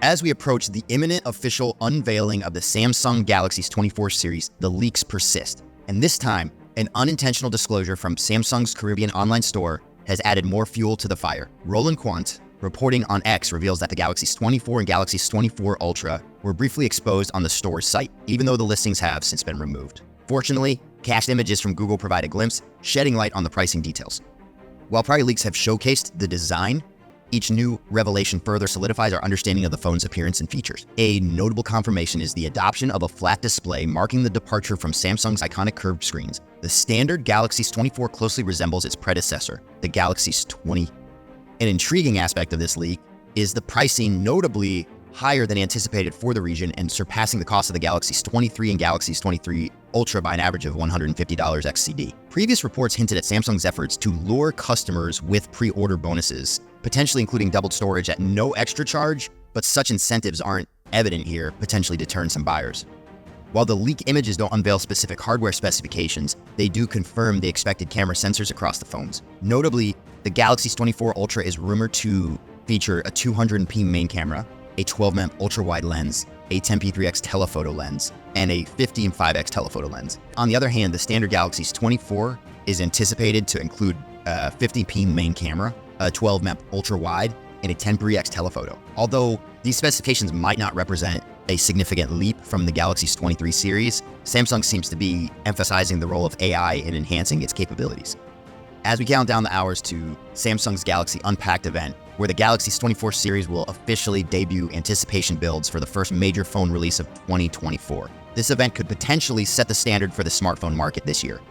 As we approach the imminent official unveiling of the Samsung Galaxy S24 series, the leaks persist. And this time, an unintentional disclosure from Samsung's Caribbean online store has added more fuel to the fire. Roland Quant, reporting on X, reveals that the Galaxy S24 and Galaxy S24 Ultra were briefly exposed on the store's site, even though the listings have since been removed. Fortunately, cached images from Google provide a glimpse, shedding light on the pricing details. While prior leaks have showcased the design, each new revelation further solidifies our understanding of the phone's appearance and features. A notable confirmation is the adoption of a flat display, marking the departure from Samsung's iconic curved screens. The standard Galaxy S24 closely resembles its predecessor, the Galaxy S20. An intriguing aspect of this leak is the pricing, notably higher than anticipated for the region and surpassing the cost of the Galaxy S23 and Galaxy S23 Ultra by an average of $150 XCD. Previous reports hinted at Samsung's efforts to lure customers with pre-order bonuses, potentially including doubled storage at no extra charge, but such incentives aren't evident here, potentially deterring some buyers. While the leak images don't unveil specific hardware specifications, they do confirm the expected camera sensors across the phones. Notably, the Galaxy S24 Ultra is rumored to feature a 200p main camera, a 12-MP ultra-wide lens, a 10p3x telephoto lens, and a 15.5x telephoto lens. On the other hand, the standard Galaxy S24 is anticipated to include a 50p main camera, a 12-MP ultra-wide, and a 10p3x telephoto. Although these specifications might not represent a significant leap from the Galaxy S23 series, Samsung seems to be emphasizing the role of AI in enhancing its capabilities. As we count down the hours to Samsung's Galaxy Unpacked event, where the Galaxy S24 series will officially debut anticipation builds for the first major phone release of 2024. This event could potentially set the standard for the smartphone market this year.